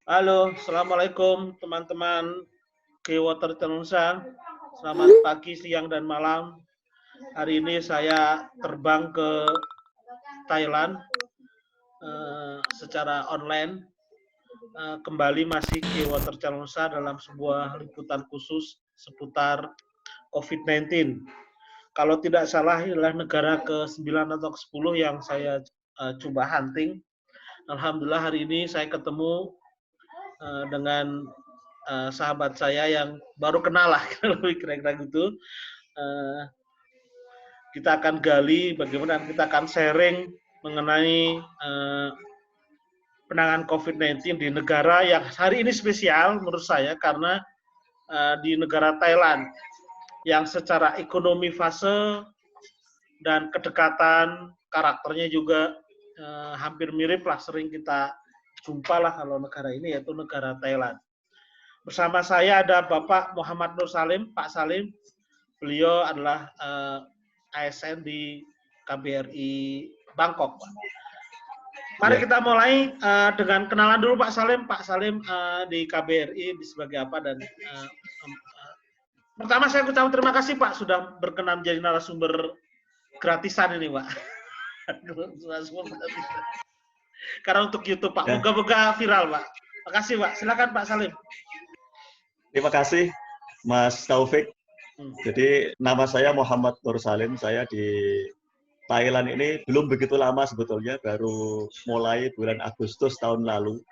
Halo, Assalamualaikum teman-teman Water Indonesia. Selamat pagi, siang, dan malam. Hari ini saya terbang ke Thailand secara online. Kembali masih Water Indonesia dalam sebuah liputan khusus seputar COVID-19. Kalau tidak salah, adalah negara ke-9 atau ke-10 yang saya coba hunting. Alhamdulillah hari ini saya ketemu dengan sahabat saya yang baru kenal lah, lebih kira-kira gitu. Kita akan gali bagaimana kita akan sharing mengenai penanganan COVID-19 di negara yang hari ini spesial menurut saya karena di negara Thailand yang secara ekonomi fase dan kedekatan karakternya juga hampir mirip lah, sering kita jumpa lah kalau negara ini, yaitu negara Thailand. Bersama saya ada Bapak Muhammad Nur Salim, Pak Salim. Beliau adalah ASN di KBRI Bangkok, Pak. Mari kita mulai dengan kenalan dulu Pak Salim. Pak Salim di KBRI sebagai apa dan pertama saya ucapkan terima kasih Pak sudah berkenan menjadi narasumber gratisan ini Pak. Karena untuk YouTube Pak, moga-moga viral Pak. Terima kasih Pak. Silakan Pak Salim. Terima kasih Mas Taufik. Jadi nama saya Muhammad Nur Salim. Saya di Thailand ini belum begitu lama sebetulnya, baru mulai bulan Agustus tahun lalu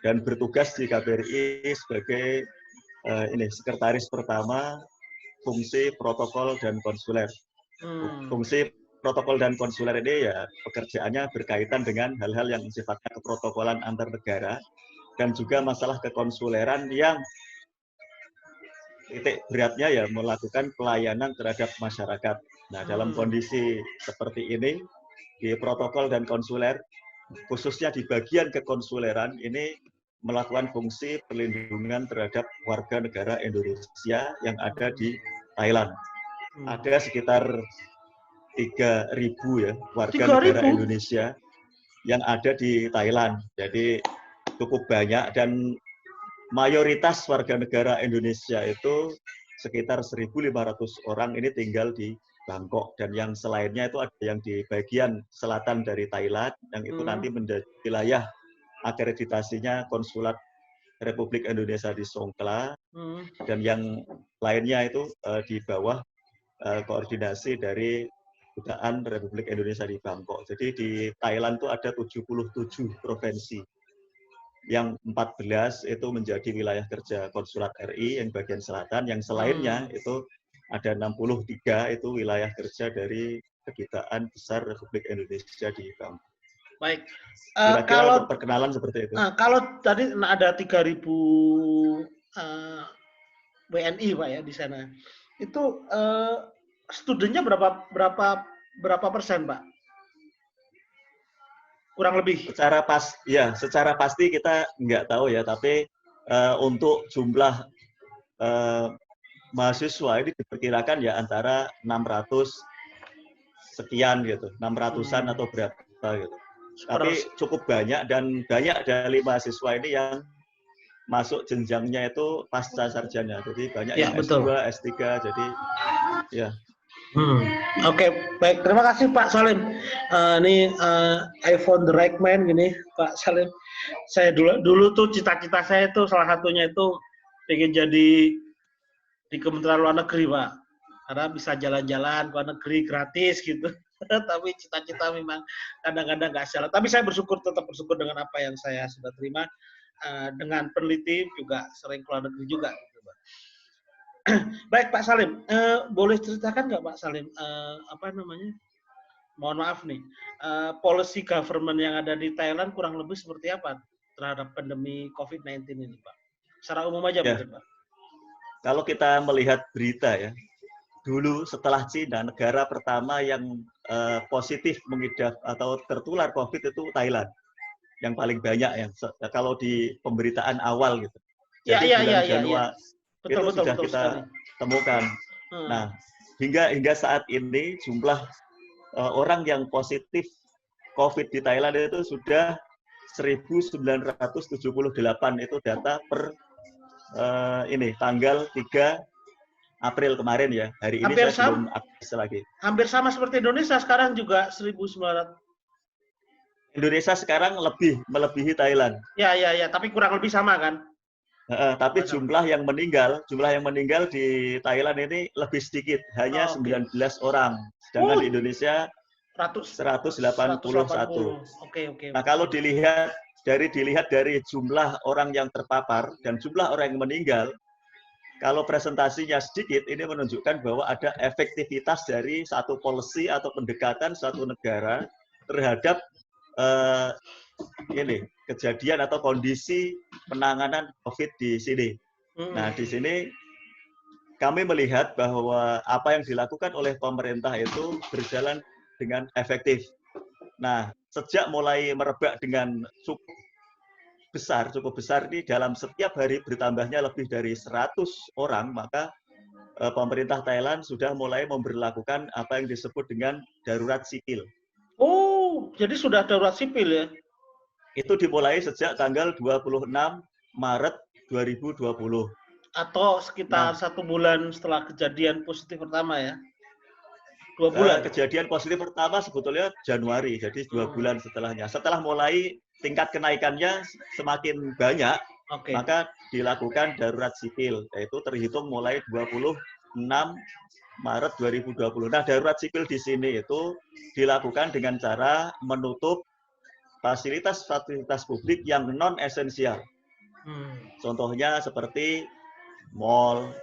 dan bertugas di KBRI sebagai sekretaris pertama fungsi protokol dan konsuler. Fungsi protokol dan konsuler ini ya pekerjaannya berkaitan dengan hal-hal yang sifatnya keprotokolan antar negara dan juga masalah kekonsuleran yang titik beratnya ya melakukan pelayanan terhadap masyarakat. Nah, dalam kondisi seperti ini di protokol dan konsuler, khususnya di bagian kekonsuleran ini melakukan fungsi perlindungan terhadap warga negara Indonesia yang ada di Thailand. Ada sekitar 3.000 ya warga negara Indonesia yang ada di Thailand. Jadi cukup banyak dan mayoritas warga negara Indonesia itu sekitar 1.500 orang ini tinggal di Bangkok dan yang selainnya itu ada yang di bagian selatan dari Thailand yang itu nanti menjadi wilayah akreditasinya Konsulat Republik Indonesia di Songkhla dan yang lainnya itu di bawah koordinasi dari Kedutaan Republik Indonesia di Bangkok. Jadi di Thailand itu ada 77 provinsi. Yang 14 itu menjadi wilayah kerja Konsulat RI yang bagian selatan, yang selainnya itu ada 63 itu wilayah kerja dari Kedutaan Besar Republik Indonesia di Bangkok. Baik. Kalau perkenalan seperti itu. Kalau tadi ada 3.000 WNI Pak ya di sana. Itu studennya berapa persen Pak? Kurang lebih. Secara pasti kita nggak tahu ya, tapi untuk jumlah mahasiswa ini diperkirakan ya antara 600 sekian gitu, 600-an atau berapa gitu. Tapi cukup banyak dan banyak dari mahasiswa ini yang masuk jenjangnya itu pasca sarjana. Jadi banyak yang S2, S3, jadi ya. Oke, baik. Terima kasih Pak Salim. Ini iPhone the right man gini, Pak Salim. Saya dulu tuh cita-cita saya itu salah satunya itu ingin jadi di Kementerian Luar Negeri, Pak. Karena bisa jalan-jalan ke luar negeri gratis gitu. Tapi cita-cita memang kadang-kadang nggak jalan. Tapi saya tetap bersyukur dengan apa yang saya sudah terima. Dengan peneliti juga sering ke luar negeri juga. Gitu, Pak. Baik Pak Salim, boleh ceritakan nggak Pak Salim, mohon maaf nih, policy government yang ada di Thailand kurang lebih seperti apa terhadap pandemi COVID-19 ini Pak? Secara umum aja mungkin Pak. Kalau kita melihat berita ya, dulu setelah Cina, negara pertama yang positif mengidap atau tertular COVID itu Thailand, yang paling banyak ya. Kalau di pemberitaan awal gitu. Jadi bulan Januari itu sudah kita temukan. Nah, hingga saat ini jumlah orang yang positif COVID di Thailand itu sudah 1978 itu data per tanggal 3 April kemarin ya. Hari ini Hampir saya belum akses lagi. Hampir sama seperti Indonesia sekarang juga 1.900. Indonesia sekarang melebihi Thailand. Ya, tapi kurang lebih sama kan? Tapi jumlah yang meninggal di Thailand ini lebih sedikit, hanya 19 orang. Sedangkan di Indonesia 181. Oke. Nah, kalau dilihat dari jumlah orang yang terpapar dan jumlah orang yang meninggal, kalau presentasinya sedikit, ini menunjukkan bahwa ada efektivitas dari satu policy atau pendekatan suatu negara terhadap kejadian atau kondisi penanganan COVID di sini. Nah, di sini kami melihat bahwa apa yang dilakukan oleh pemerintah itu berjalan dengan efektif. Nah, sejak mulai merebak dengan cukup besar ini dalam setiap hari bertambahnya lebih dari 100 orang, maka pemerintah Thailand sudah mulai memberlakukan apa yang disebut dengan darurat sipil. Oh, jadi sudah darurat sipil ya? Itu dimulai sejak tanggal 26 Maret 2020. Atau sekitar 1 bulan setelah kejadian positif pertama ya? 2 bulan? Kejadian positif pertama sebetulnya Januari, jadi 2 bulan setelahnya. Setelah mulai tingkat kenaikannya semakin banyak, maka dilakukan darurat sipil, yaitu terhitung mulai 26 Maret 2020. Nah, darurat sipil di sini itu dilakukan dengan cara menutup fasilitas-fasilitas publik yang non-esensial. Contohnya seperti mall,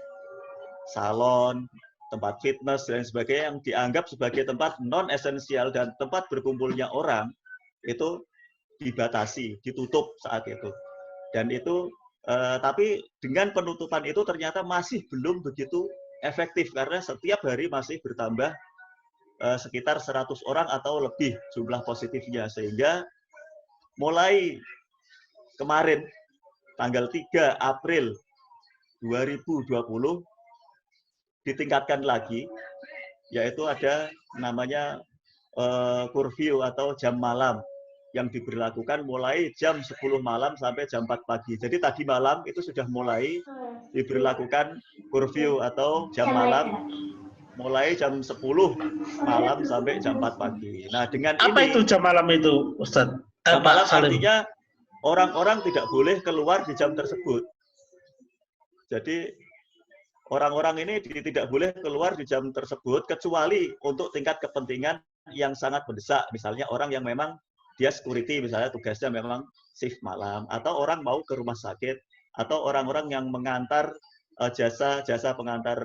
salon, tempat fitness, dan sebagainya yang dianggap sebagai tempat non-esensial dan tempat berkumpulnya orang, itu dibatasi, ditutup saat itu. Dan itu, tapi dengan penutupan itu ternyata masih belum begitu efektif, karena setiap hari masih bertambah sekitar 100 orang atau lebih jumlah positifnya. Sehingga mulai kemarin, tanggal 3 April 2020, ditingkatkan lagi, yaitu ada namanya curfew atau jam malam yang diberlakukan mulai jam 10 malam sampai jam 4 pagi. Jadi tadi malam itu sudah mulai diberlakukan curfew atau jam malam mulai jam 10 malam sampai jam 4 pagi. Nah, dengan apa ini, itu jam malam itu, Ustadz? Jam malam artinya orang-orang tidak boleh keluar di jam tersebut. Jadi orang-orang ini tidak boleh keluar di jam tersebut kecuali untuk tingkat kepentingan yang sangat mendesak. Misalnya orang yang memang dia security, misalnya tugasnya memang shift malam, atau orang mau ke rumah sakit, atau orang-orang yang mengantar jasa pengantar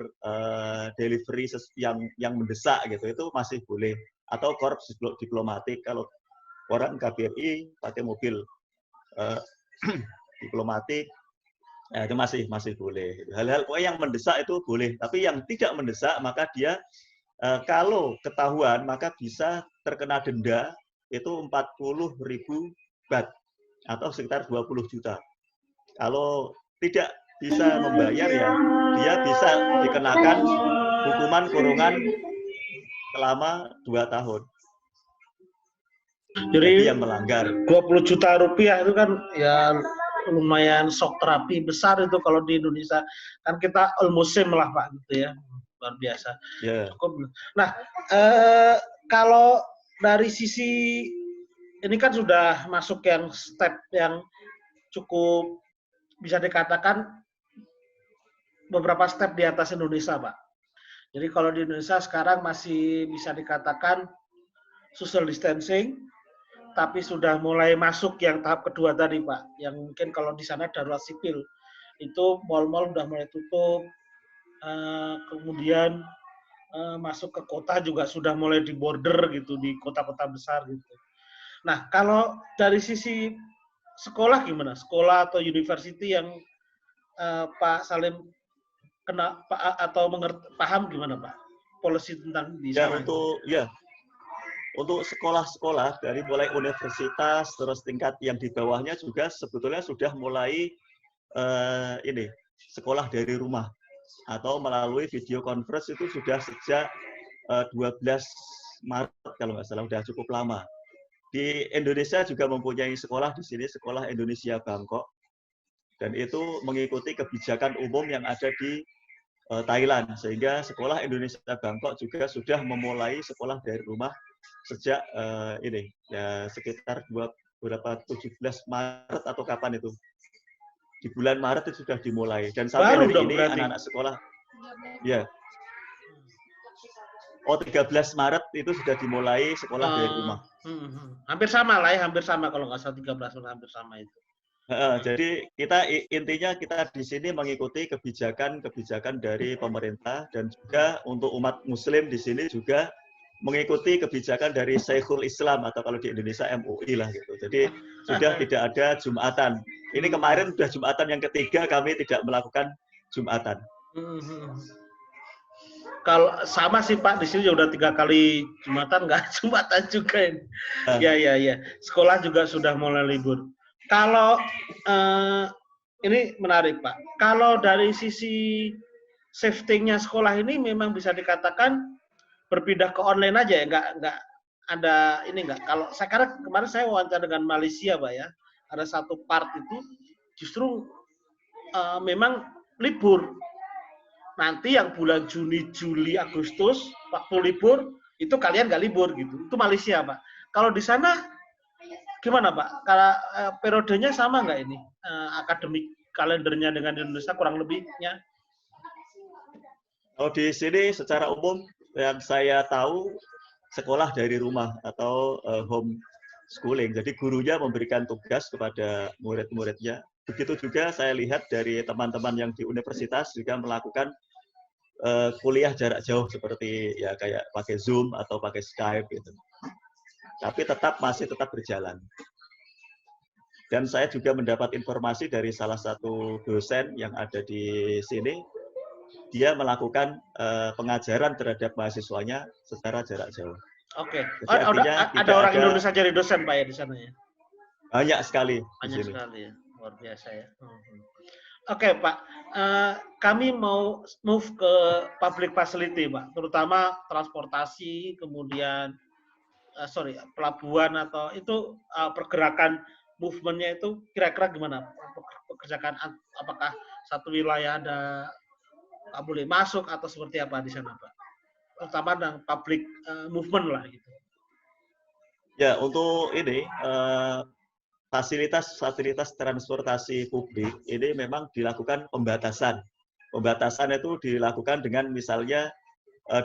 delivery yang mendesak gitu, itu masih boleh. Atau korps diplomatik, kalau orang KBRI pakai mobil diplomatik, itu masih boleh. Hal-hal yang mendesak itu boleh, tapi yang tidak mendesak maka dia kalau ketahuan maka bisa terkena denda itu 40.000 baht atau sekitar 20 juta. Kalau tidak bisa membayar ya dia bisa dikenakan hukuman kurungan selama 2 tahun. Jadi yang melanggar 20 juta rupiah itu kan ya lumayan shock terapi besar itu kalau di Indonesia. Kan kita musim lah Pak gitu ya. Luar biasa. Yeah. Nah, kalau dari sisi ini kan sudah masuk yang step yang cukup bisa dikatakan beberapa step di atas Indonesia, Pak. Jadi kalau di Indonesia sekarang masih bisa dikatakan social distancing, tapi sudah mulai masuk yang tahap kedua tadi, Pak. Yang mungkin kalau di sana darurat sipil, itu mal-mal udah mulai tutup, kemudian masuk ke kota juga sudah mulai di border gitu, di kota-kota besar gitu. Nah, kalau dari sisi sekolah gimana? Sekolah atau university yang Pak Salim kena atau paham gimana Pak? Polisi tentang di sana. Untuk sekolah-sekolah dari mulai universitas terus tingkat yang di bawahnya juga sebetulnya sudah mulai sekolah dari rumah atau melalui video conference itu sudah sejak 12 Maret kalau nggak salah, sudah cukup lama. di Indonesia juga mempunyai sekolah di sini, Sekolah Indonesia Bangkok, dan itu mengikuti kebijakan umum yang ada di Thailand, sehingga Sekolah Indonesia Bangkok juga sudah memulai sekolah dari rumah sejak ini ya sekitar 17 Maret atau kapan itu, di bulan Maret itu sudah dimulai, dan sampai Baru hari dong ini berarti. anak-anak sekolah ya 13 Maret itu sudah dimulai sekolah dari rumah. Hampir sama lah ya, hampir sama kalau nggak salah 13 Maret, hampir sama itu. Jadi kita intinya kita di sini mengikuti kebijakan dari pemerintah, dan juga untuk umat Muslim di sini juga mengikuti kebijakan dari Syekhul Islam, atau kalau di Indonesia MUI lah gitu. Jadi sudah tidak ada Jumatan. Ini kemarin sudah Jumatan yang ketiga kami tidak melakukan Jumatan. Kalau sama sih Pak, di sini udah 3 kali Jumatan, nggak Jumatan juga ini. Ya. Sekolah juga sudah mulai libur. Kalau ini menarik Pak. Kalau dari sisi shifting-nya sekolah ini memang bisa dikatakan berpindah ke online aja ya, nggak ada ini nggak. Kalau sekarang kemarin saya wawancara dengan Malaysia Pak ya, ada satu part itu justru memang libur. Nanti yang bulan Juni, Juli, Agustus waktu libur itu kalian nggak libur gitu. Itu Malaysia Pak. Kalau di sana gimana Pak? Kalau periodenya sama nggak ini? Akademik kalendernya dengan Indonesia kurang lebihnya? Oh, di sini secara umum yang saya tahu sekolah dari rumah atau home schooling. Jadi gurunya memberikan tugas kepada murid-muridnya. Begitu juga saya lihat dari teman-teman yang di universitas juga melakukan kuliah jarak jauh seperti ya kayak pakai Zoom atau pakai Skype gitu. Tapi masih tetap berjalan. Dan saya juga mendapat informasi dari salah satu dosen yang ada di sini, dia melakukan pengajaran terhadap mahasiswanya secara jarak jauh. Oke. Ada orang Indonesia jadi dosen Pak ya di sana ya? Banyak sekali. Banyak sekali ya, luar biasa ya. Oke Pak, kami mau move ke public facility Pak, terutama transportasi, kemudian pelabuhan atau itu pergerakan movementnya itu kira-kira gimana? Pekerjaan apakah satu wilayah ada nggak boleh masuk atau seperti apa di sana Pak? Terutama dengan public movement lah gitu. Ya, untuk ini fasilitas transportasi publik ini memang dilakukan pembatasan. Pembatasan itu dilakukan dengan misalnya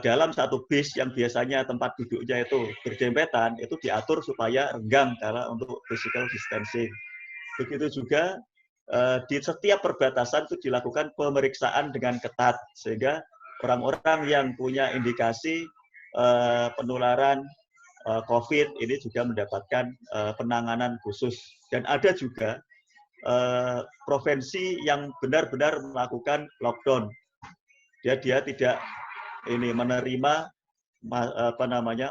dalam satu bis yang biasanya tempat duduknya itu berdempetan, itu diatur supaya renggang karena untuk physical distancing. Begitu juga di setiap perbatasan itu dilakukan pemeriksaan dengan ketat, sehingga orang-orang yang punya indikasi penularan COVID ini juga mendapatkan penanganan khusus. Dan ada juga provinsi yang benar-benar melakukan lockdown. Dia tidak menerima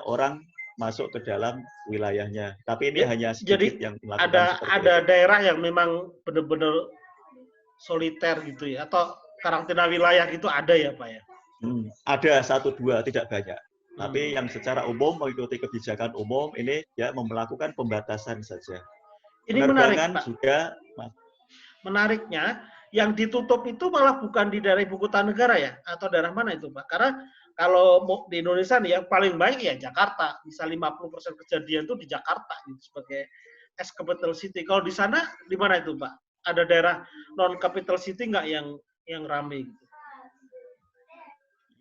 orang masuk ke dalam wilayahnya. Tapi ini hanya sedikit yang melakukan ada daerah yang memang benar-benar soliter gitu ya, atau karantina wilayah gitu ada ya Pak ya? Ada 1-2, tidak banyak. Tapi yang secara umum mengikuti kebijakan umum ini ya melakukan pembatasan saja. Ini menarik Pak. Juga menariknya yang ditutup itu malah bukan di daerah ibu kota negara ya, atau daerah mana itu Pak? Karena kalau di Indonesia nih yang paling baik ya Jakarta, bisa 50% kejadian itu di Jakarta gitu sebagai as capital city. Kalau di sana di mana itu Pak? Ada daerah non capital city nggak yang ramai gitu?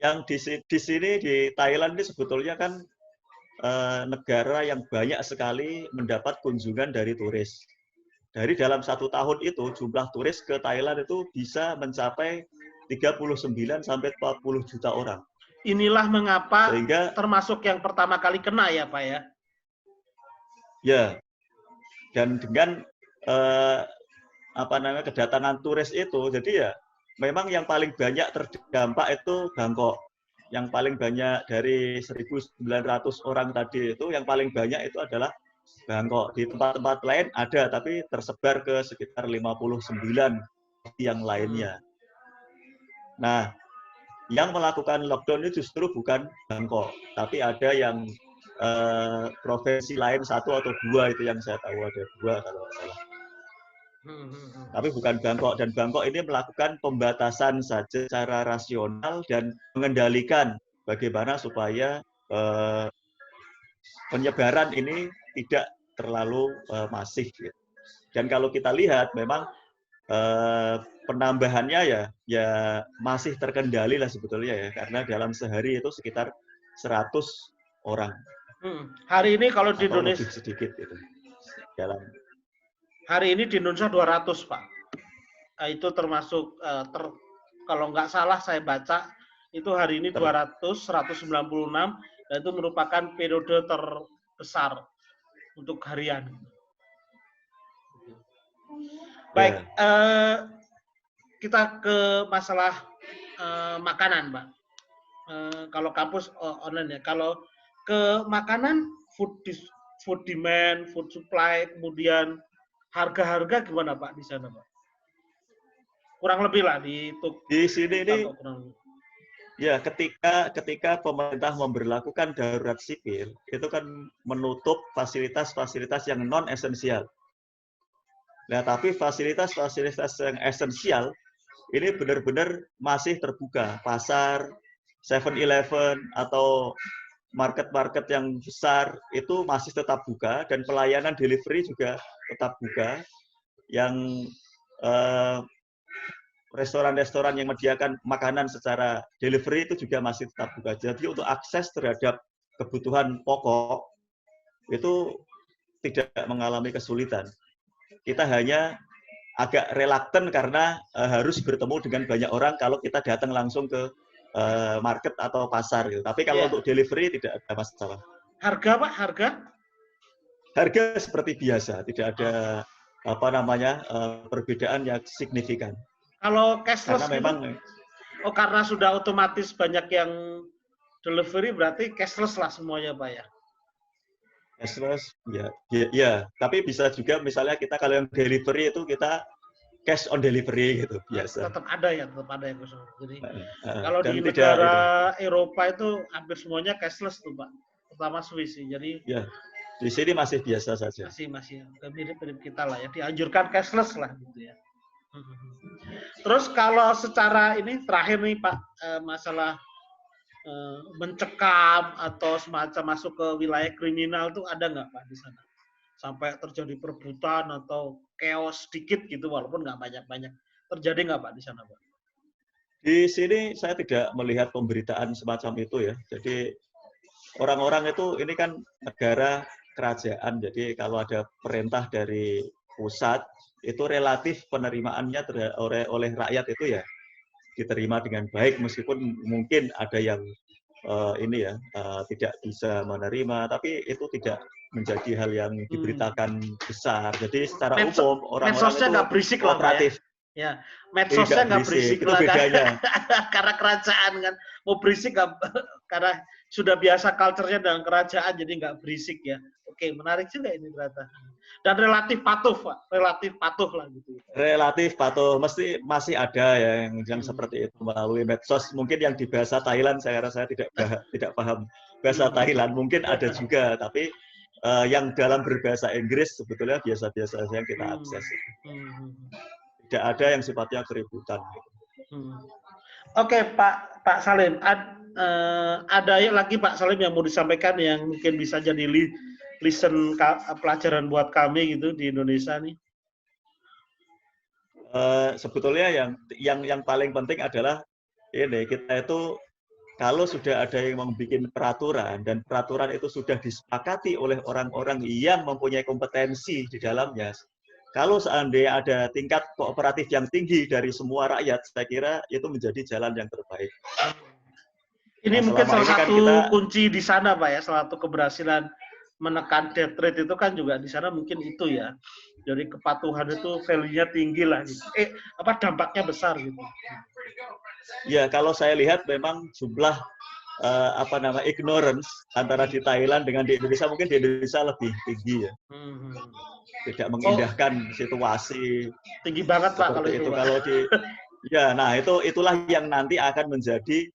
Yang di sini di Thailand ini sebetulnya kan negara yang banyak sekali mendapat kunjungan dari turis. Dari dalam 1 tahun itu jumlah turis ke Thailand itu bisa mencapai 39 sampai 40 juta orang. Inilah mengapa termasuk yang pertama kali kena ya Pak ya? Ya, dan dengan kedatangan turis itu, jadi ya memang yang paling banyak terdampak itu Bangkok. Yang paling banyak dari 1.900 orang tadi itu, yang paling banyak itu adalah Bangkok. Di tempat-tempat lain ada, tapi tersebar ke sekitar 59 yang lainnya. Nah, yang melakukan lockdown itu justru bukan Bangkok, tapi ada yang provinsi lain 1 atau 2 itu yang saya tahu ada 2 kalau nggak salah. Tapi bukan Bangkok, dan Bangkok ini melakukan pembatasan saja secara rasional dan mengendalikan bagaimana supaya penyebaran ini tidak terlalu masif. Gitu. Dan kalau kita lihat memang penambahannya ya masih terkendali lah sebetulnya ya, karena dalam sehari itu sekitar 100 orang. Hari ini kalau di Indonesia lebih sedikit itu. Dalam hari ini di Indonesia 200, Pak. Itu termasuk kalau nggak salah saya baca itu hari ini 196 dan itu merupakan periode terbesar untuk harian. Baik, kita ke masalah makanan, Pak. Kalau kampus online ya. Kalau ke makanan, food demand, food supply, kemudian harga-harga gimana Pak di sana, Pak? Kurang lebih lah di sini ini. Ya, ketika pemerintah memberlakukan darurat sipil, itu kan menutup fasilitas-fasilitas yang non esensial. Nah, tapi fasilitas-fasilitas yang esensial ini benar-benar masih terbuka. Pasar, 7-Eleven atau market-market yang besar itu masih tetap buka, dan pelayanan delivery juga tetap buka. Yang restoran-restoran yang menyediakan makanan secara delivery itu juga masih tetap buka. Jadi untuk akses terhadap kebutuhan pokok itu tidak mengalami kesulitan. Kita hanya agak reluctant karena harus bertemu dengan banyak orang kalau kita datang langsung ke market atau pasar gitu. Tapi kalau untuk delivery tidak ada masalah. Harga Pak, harga? Harga seperti biasa, tidak ada perbedaan yang signifikan. Kalau cashless karena memang karena sudah otomatis banyak yang delivery berarti cashless lah semuanya Pak ya. Cashless ya, tapi bisa juga misalnya kita kalau yang delivery itu kita cash on delivery gitu biasa. Tetap ada ya Gus. Jadi kalau di negara Eropa itu hampir semuanya cashless tuh Pak, terutama Swiss. Jadi ya, di sini masih biasa saja. Masih mirip-mirip kita lah ya, dianjurkan cashless lah gitu ya. Terus kalau secara ini terakhir nih Pak, masalah mencekam atau semacam masuk ke wilayah kriminal itu ada nggak Pak di sana? Sampai terjadi perebutan atau chaos sedikit gitu, walaupun nggak banyak-banyak. Terjadi nggak Pak di sana Pak? Di sini saya tidak melihat pemberitaan semacam itu ya. Jadi orang-orang itu, ini kan negara kerajaan, jadi kalau ada perintah dari pusat, itu relatif penerimaannya oleh rakyat itu ya diterima dengan baik, meskipun mungkin ada yang tidak bisa menerima, tapi itu tidak menjadi hal yang diberitakan besar. Jadi secara umum orang-orang itu nggak berisik kooperatif. Ya, medsosnya nggak berisik itu lah, bedanya. Karena kerajaan kan mau berisik nggak, karena sudah biasa culture-nya dengan kerajaan jadi nggak berisik ya. Oke, menarik juga ini ternyata. Dan relatif patuh Pak, relatif patuh lah gitu. Relatif patuh, masih ada yang seperti itu melalui medsos. Mungkin yang di bahasa Thailand saya rasa tidak paham bahasa Thailand, mungkin ada juga, tapi yang dalam berbahasa Inggris sebetulnya biasa-biasa saja yang kita akses. Tidak ada yang sifatnya keributan. Oke, Pak Salim, ada lagi Pak Salim yang mau disampaikan yang mungkin bisa jadi pelajaran buat kami gitu di Indonesia nih? Sebetulnya yang paling penting adalah ini, kita itu kalau sudah ada yang membuat peraturan dan peraturan itu sudah disepakati oleh orang-orang yang mempunyai kompetensi di dalamnya, kalau seandainya ada tingkat kooperatif yang tinggi dari semua rakyat, saya kira itu menjadi jalan yang terbaik. Ini mungkin salah satu kunci di sana Pak ya, salah satu keberhasilan menekan death rate itu kan juga di sana mungkin itu ya. Jadi kepatuhan itu value-nya tinggi lah gitu. Dampaknya besar gitu. Ya, kalau saya lihat memang jumlah ignorance antara di Thailand dengan di Indonesia, mungkin di Indonesia lebih tinggi ya. Tidak mengindahkan situasi. Tinggi banget Pak kalau itu. Kalau di ya, nah itulah yang nanti akan menjadi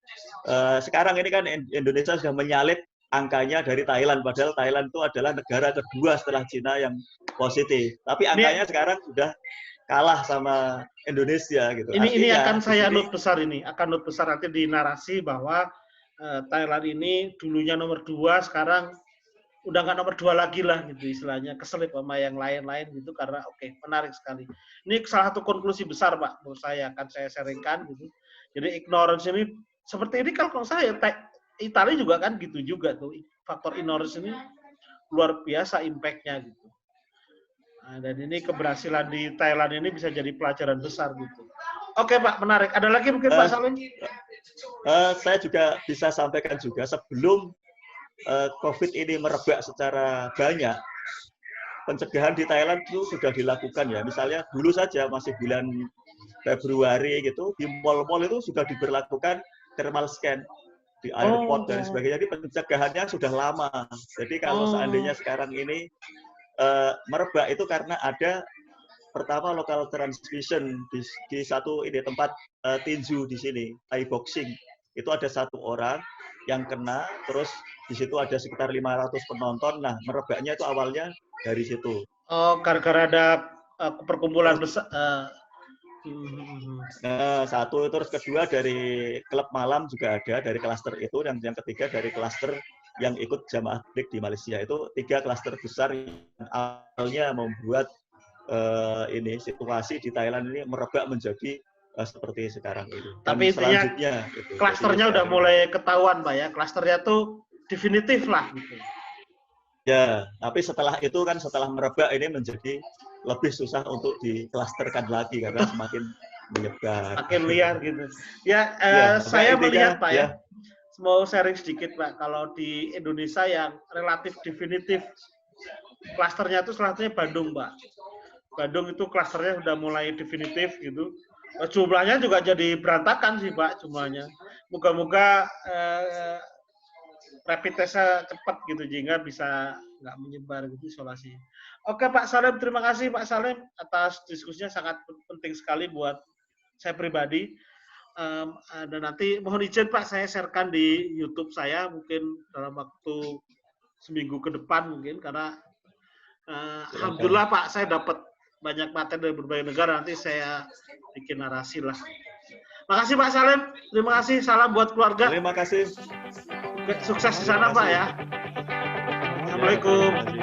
sekarang ini kan Indonesia sudah menyalip angkanya dari Thailand, padahal Thailand itu adalah negara kedua setelah Cina yang positif. Tapi angkanya sekarang sudah kalah sama Indonesia gitu. Ini Artinya akan saya sini, note besar ini, akan note besar nanti di narasi bahwa Thailand ini dulunya nomor 2, sekarang udah nggak nomor 2 lagi lah gitu istilahnya, keselip sama yang lain-lain gitu karena menarik sekali. Ini salah satu konklusi besar Pak menurut saya akan saya sharingkan gitu. Jadi ignorance ini seperti ini kalau saya Italia juga kan gitu juga tuh, faktor ignorance ini luar biasa impact-nya gitu. Nah, dan ini keberhasilan di Thailand ini bisa jadi pelajaran besar gitu. Oke Pak, menarik. Ada lagi mungkin Pak Salim? Saya juga bisa sampaikan juga sebelum COVID ini merebak secara banyak, pencegahan di Thailand itu sudah dilakukan ya. Misalnya dulu saja masih bulan Februari gitu, di mal-mal itu sudah diberlakukan thermal scan di airport dan sebagainya. Jadi pencegahannya sudah lama. Jadi kalau seandainya sekarang ini merebak itu karena ada pertama local transmission di satu tempat tinju di sini, Thai boxing. Itu ada satu orang yang kena, terus di situ ada sekitar 500 penonton. Nah, merebaknya itu awalnya dari situ. Oh, gara-gara ada perkumpulan besar. Nah, satu, terus kedua dari klub malam juga ada dari klaster itu, dan yang ketiga dari klaster yang ikut jamaah tabligh di Malaysia. Itu 3 klaster besar yang awalnya membuat ini situasi di Thailand ini merebak menjadi seperti sekarang itu. Dan tapi intinya gitu. Klasternya udah mulai ketahuan Pak ya. Klasternya tuh definitif lah gitu. Ya, tapi setelah itu kan setelah merebak ini menjadi lebih susah untuk diklasterkan lagi karena semakin menyebar. Makin liar gitu. Ya, saya melihat Pak ya. Mau sharing sedikit Pak, kalau di Indonesia yang relatif definitif klasternya itu salah satunya Bandung Pak. Bandung itu klasternya sudah mulai definitif gitu. Jumlahnya juga jadi berantakan sih Pak jumlahnya. Moga-moga rapid testnya cepat gitu sehingga bisa nggak menyebar gitu isolasi. Oke Pak Salim, terima kasih Pak Salim atas diskusinya, sangat penting sekali buat saya pribadi. Dan nanti mohon izin Pak, saya sharekan di YouTube saya mungkin dalam waktu seminggu ke depan mungkin, karena alhamdulillah Pak saya dapat banyak materi dari berbagai negara, nanti saya bikin narasi lah. Makasih Pak Salim, terima kasih, salam buat keluarga. Terima kasih. Sukses di sana Pak ya. Assalamualaikum.